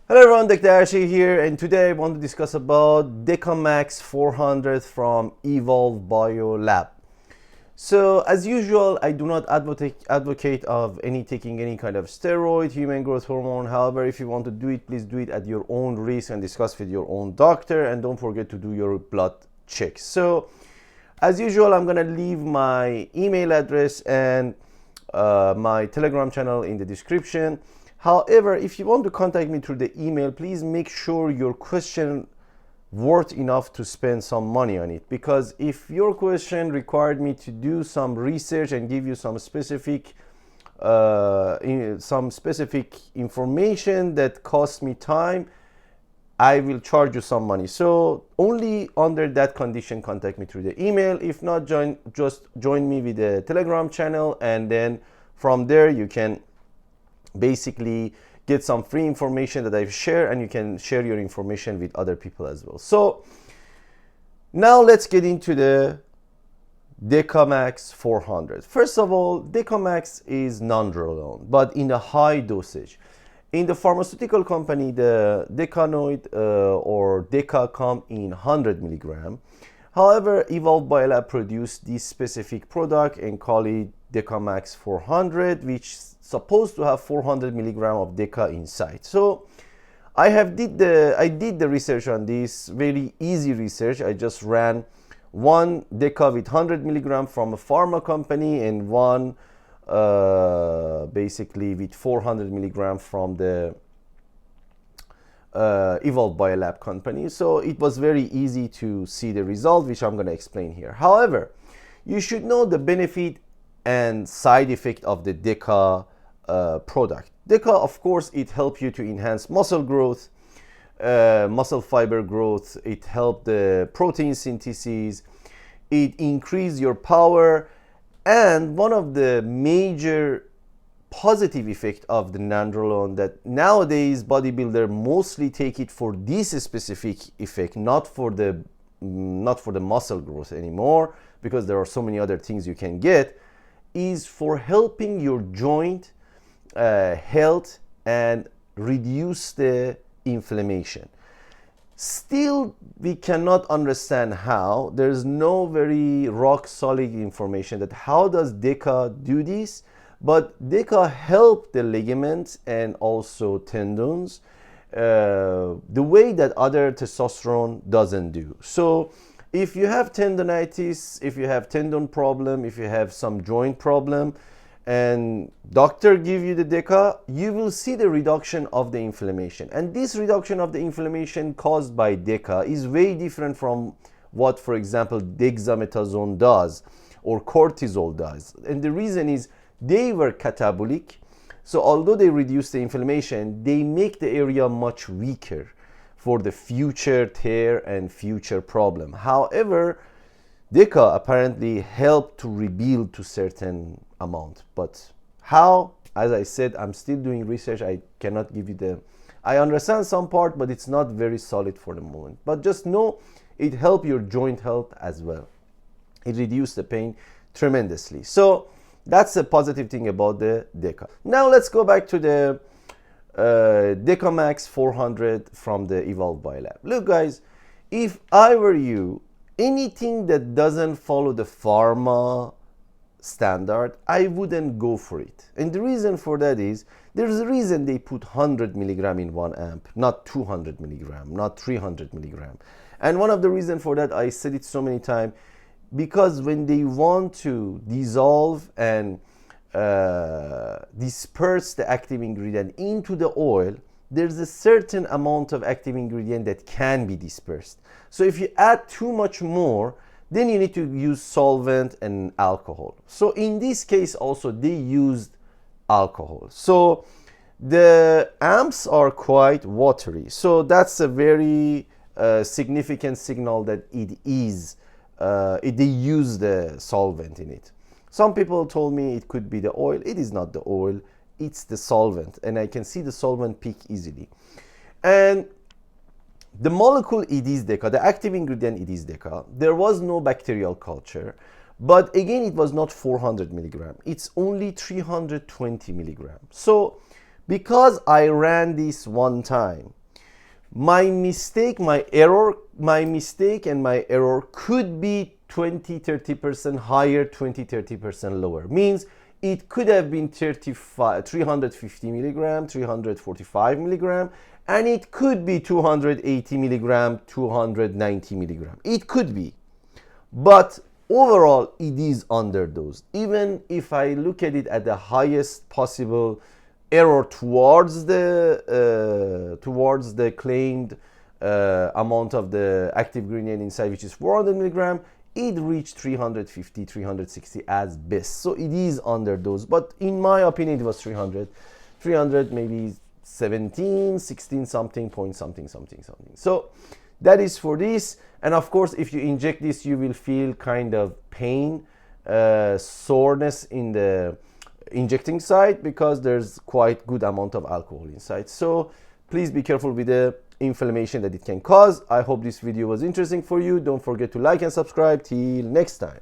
Hello everyone, Dr. Ashi here, and today I want to discuss about Decamax 400 from Evolve Biolab. So as usual, I do not advocate of taking any kind of steroid, human growth hormone. However, if you want to do it, please do it at your own risk and discuss with your own doctor, and don't forget to do your blood checks. So as usual, I'm gonna leave my email address and my Telegram channel in the description. However, if you want to contact me through the email, please make sure your question worth enough to spend some money on it, because if your question required me to do some research and give you some specific information that costs me time, I will charge you some money. So only under that condition contact me through the email. If not, just join me with the Telegram channel, and then from there you can basically get some free information that I've shared, and you can share your information with other people as well. So now let's get into the Decamax 400. First of all, Decamax is nandrolone, but in a high dosage. In the pharmaceutical company, the decanoid or Deca come in 100 milligram. However, Evolve Biolab produced this specific product and call it Decamax 400, which is supposed to have 400 milligram of Deca inside. So I did the research on this, very easy research. I just ran one Deca with 100 milligram from a pharma company and one basically with 400 milligram from the Evolve Biolab company. So it was very easy to see the result, which I'm going to explain here. However, you should know the benefit and side effect of the Deca product. Deca, of course, it helps you to enhance muscle growth, muscle fiber growth. It helps the protein synthesis. It increases your power. And one of the major positive effect of the nandrolone that nowadays bodybuilder mostly take it for this specific effect, not for the muscle growth anymore, because there are so many other things you can get, is for helping your joint health and reduce the inflammation. Still, we cannot understand how. There's no very rock solid information that how does Deca do this, but Deca help the ligaments and also tendons the way that other testosterone doesn't do. So if you have tendonitis, if you have tendon problem, if you have some joint problem, and doctor give you the Deca, you will see the reduction of the inflammation. And this reduction of the inflammation caused by Deca is very different from what, for example, dexamethasone does or cortisol does. And the reason is they were catabolic. So although they reduce the inflammation, they make the area much weaker for the future tear and future problem. However, Deca apparently helped to rebuild to certain amount. But how? As I said, I'm still doing research. I cannot give you I understand some part, but it's not very solid for the moment. But just know it helps your joint health as well. It reduces the pain tremendously. So that's a positive thing about the Deca. Now let's go back to the Decamax 400 from the Evolve Biolab. Look guys, if I were you, anything that doesn't follow the pharma standard, I wouldn't go for it. And the reason for that is, there's a reason they put 100 milligram in 1 amp, not 200 milligram, not 300 milligram. And one of the reasons for that, I said it so many times, because when they want to dissolve and disperse the active ingredient into the oil, there's a certain amount of active ingredient that can be dispersed. So if you add too much more, then you need to use solvent and alcohol. So in this case also they used alcohol. So the amps are quite watery. So that's a very significant signal that they use the solvent in it. Some people told me it could be the oil. It is not the oil, it's the solvent, and I can see the solvent peak easily. And the molecule it is Deca, the active ingredient it is Deca. There was no bacterial culture, but again it was not 400 milligram. It's only 320 milligram. So Because I ran this one time, my mistake and my error could be 20-30% higher, 20-30% lower. Means it could have been 350 milligram, 345 milligram, and it could be 280 milligram, 290 milligram. It could be, but overall it is underdosed. Even if I look at it at the highest possible error towards the claimed amount of the active ingredient inside, which is 400 milligram, it reached 350, 360 as best. So it is underdosed, but in my opinion it was 300 maybe 17, 16 something, point something. So that is for this. And of course, if you inject this, you will feel kind of pain, soreness in the injecting site, because there's quite good amount of alcohol inside. So please be careful with the inflammation that it can cause. I hope this video was interesting for you. Don't forget to like and subscribe. Till next time.